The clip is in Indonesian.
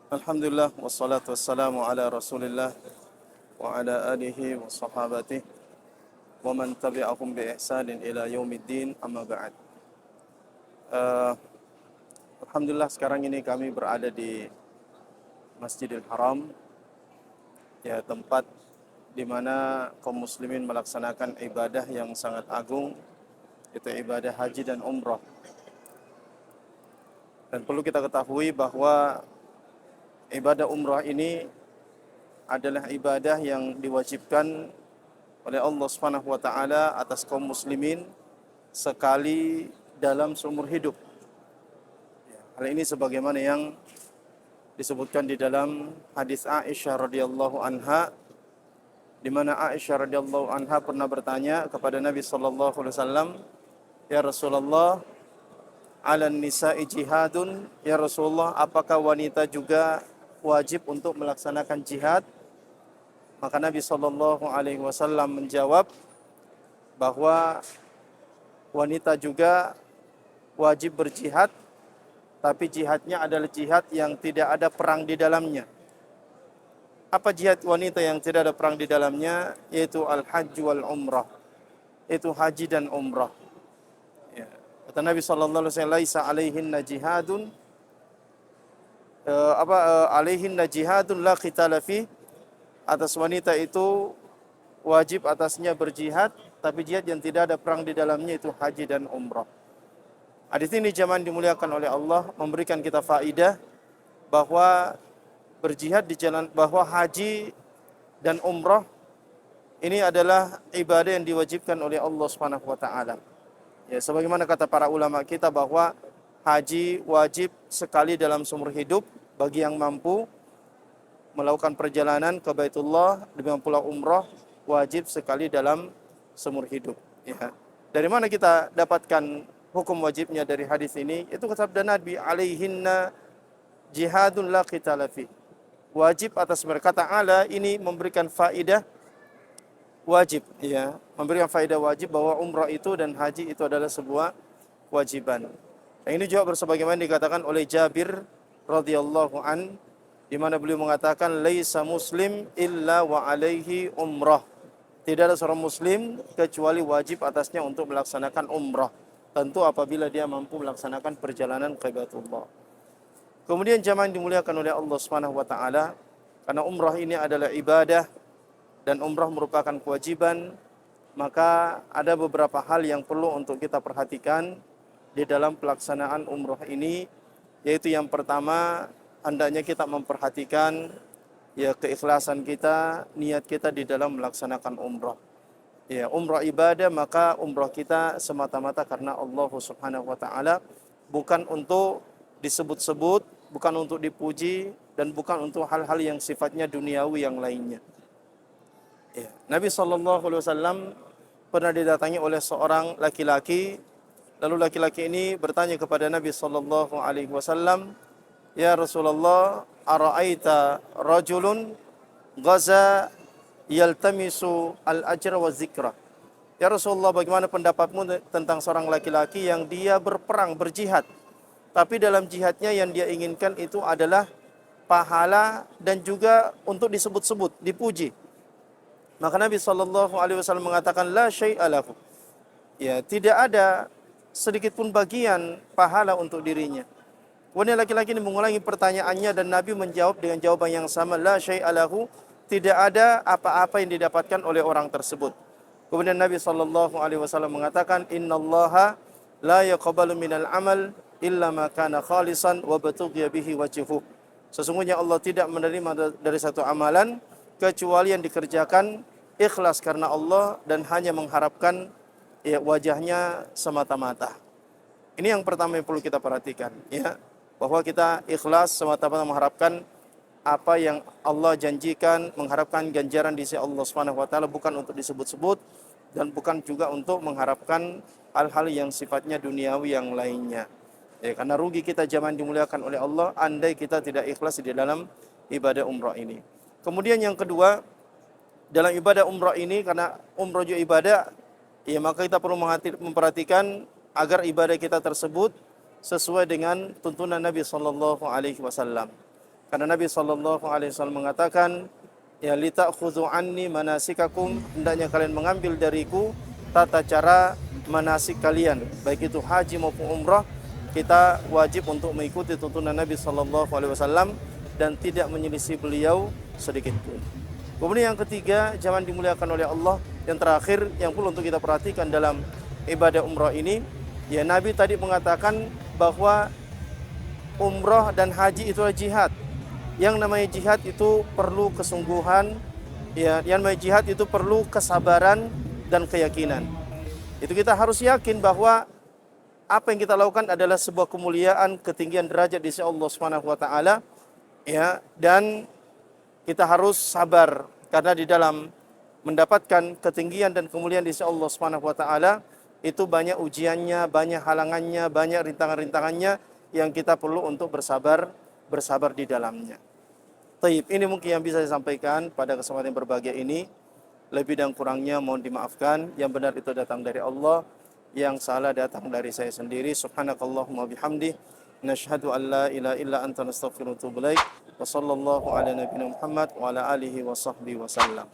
Alhamdulillah wassalatu wassalamu ala Rasulillah wa ala alihi wa sahabatihi wa man tabi'ahum bi ihsanin ila yaumiddin amma ba'd. Uh, Alhamdulillah sekarang ini kami berada di Masjidil Haram, ya tempat di mana kaum muslimin melaksanakan ibadah yang sangat agung, yaitu ibadah haji dan umrah. Dan perlu kita ketahui bahwa ibadah umrah ini adalah ibadah yang diwajibkan oleh Allah Subhanahu wa taala atas kaum muslimin sekali dalam seumur hidup. Hal ini sebagaimana yang disebutkan di dalam hadis Aisyah radhiyallahu anha, di mana Aisyah radhiyallahu anha pernah bertanya kepada Nabi sallallahu alaihi wasallam, "Ya Rasulullah, 'alan nisa'i jihadun?" Ya Rasulullah, apakah wanita juga wajib untuk melaksanakan jihad? Maka Nabi sallallahu alaihi wasallam menjawab bahwa wanita juga wajib berjihad, tapi jihadnya adalah jihad yang tidak ada perang di dalamnya. Apa jihad wanita yang tidak ada perang di dalamnya? Yaitu al-hajj wal umrah. Itu haji dan umrah. Ya. Kata Nabi sallallahu alaihi wasallam, "Laisa alaihinna jihadun alaihinna jihadun la qitala fi." Atas wanita itu wajib atasnya berjihad, tapi jihad yang tidak ada perang di dalamnya itu haji dan umrah. Hadis ini jamaah dimuliakan oleh Allah memberikan kita faidah bahwa berjihad di jalan, bahwa haji dan umrah ini adalah ibadah yang diwajibkan oleh Allah Subhanahu wa taala. Ya, sebagaimana kata para ulama kita bahwa haji wajib sekali dalam seumur hidup bagi yang mampu melakukan perjalanan ke Baitullah, demikian pula umrah wajib sekali dalam seumur hidup. Ya. Dari mana kita dapatkan hukum wajibnya dari hadis ini? Itu sabda Nabi, "Alaihinna jihadun la qitala fi." Wajib atas mereka. Ta'ala ini memberikan faidah wajib, ya, memberikan faidah wajib bahwa umrah itu dan haji itu adalah sebuah kewajiban. Yang ini juga bersebagaimana dikatakan oleh Jabir radhiyallahu an, di mana beliau mengatakan, "Laisa muslim illa wa alaihi umrah." Tidak ada seorang muslim kecuali wajib atasnya untuk melaksanakan umrah. Tentu apabila dia mampu melaksanakan perjalanan ke Baitullah. Kemudian jamaah dimuliakan oleh Allah Subhanahu wa taala, karena umrah ini adalah ibadah dan umrah merupakan kewajiban, maka ada beberapa hal yang perlu untuk kita perhatikan di dalam pelaksanaan umrah ini, yaitu yang pertama, hendaknya kita memperhatikan ya keikhlasan kita, niat kita di dalam melaksanakan umrah. Ya, umrah ibadah, maka umrah kita semata-mata karena Allah Subhanahu wa taala, bukan untuk disebut-sebut, bukan untuk dipuji, dan bukan untuk hal-hal yang sifatnya duniawi yang lainnya. Ya. Nabi sallallahu alaihi wasallam pernah didatangi oleh seorang laki-laki, lalu laki-laki ini bertanya kepada Nabi sallallahu alaihi wasallam, "Ya Rasulullah, ara'aita rajulun ghaza yaltamisu al-ajra wa zikra." Ya Rasulullah, bagaimana pendapatmu tentang seorang laki-laki yang dia berperang, berjihad, tapi dalam jihadnya yang dia inginkan itu adalah pahala dan juga untuk disebut-sebut, dipuji. Maka Nabi sallallahu alaihi wasallam mengatakan, "La syai'a lahu." Ya, tidak ada sedikit pun bagian pahala untuk dirinya. Kemudian laki-laki ini mengulangi pertanyaannya dan Nabi menjawab dengan jawaban yang sama, "La syai'a lahu." Tidak ada apa-apa yang didapatkan oleh orang tersebut. Kemudian Nabi sallallahu alaihi wasallam mengatakan, "Innallaha la yaqbalu minal amal illa ma kana khalisan wa batughiya bihi wajhuhu." Sesungguhnya Allah tidak menerima dari satu amalan kecuali yang dikerjakan ikhlas karena Allah dan hanya mengharapkan ya, wajahnya semata-mata. Ini yang pertama yang perlu kita perhatikan, ya, bahwa kita ikhlas semata-mata mengharapkan apa yang Allah janjikan, mengharapkan ganjaran di sisi Allah Subhanahu wa taala, bukan untuk disebut-sebut dan bukan juga untuk mengharapkan hal-hal yang sifatnya duniawi yang lainnya. Ya, karena rugi kita zaman dimuliakan oleh Allah andai kita tidak ikhlas di dalam ibadah umrah ini. Kemudian yang kedua, dalam ibadah umrah ini, karena umrah juga ibadah, ya, maka kita perlu memperhatikan agar ibadah kita tersebut sesuai dengan tuntunan Nabi sallallahu alaihi wasallam. Karena Nabi SAW mengatakan, ya litakhudhu anni manasikakum, hendaknya kalian mengambil dariku tata cara manasik kalian, baik itu haji maupun umrah. Kita wajib untuk mengikuti tuntunan Nabi SAW dan tidak menyelisih beliau sedikit pun. Kemudian yang ketiga, jangan dimuliakan oleh Allah. Yang terakhir yang perlu untuk kita perhatikan dalam ibadah umrah ini, ya Nabi tadi mengatakan bahwa umrah dan haji itu adalah jihad. Yang namanya jihad itu perlu kesungguhan, ya, yang namanya jihad itu perlu kesabaran dan keyakinan. Itu kita harus yakin bahwa apa yang kita lakukan adalah sebuah kemuliaan, ketinggian derajat di sisi Allah Subhanahu wa taala, ya, dan kita harus sabar karena di dalam mendapatkan ketinggian dan kemuliaan di sisi Allah Subhanahu wa taala itu banyak ujiannya, banyak halangannya, banyak rintangan-rintangannya yang kita perlu untuk bersabar di dalamnya. Taib, ini mungkin yang bisa saya sampaikan pada kesempatan yang berbahagia ini. Lebih dan kurangnya mohon dimaafkan. Yang benar itu datang dari Allah, yang salah datang dari saya sendiri. Subhanakallahumma bihamdih, nashhadu an la ilaha illa anta nastaghfiruka wa atubu ilaik. Wa sallallahu ala nabiyina Muhammad wa ala alihi wa sahbihi wasallam.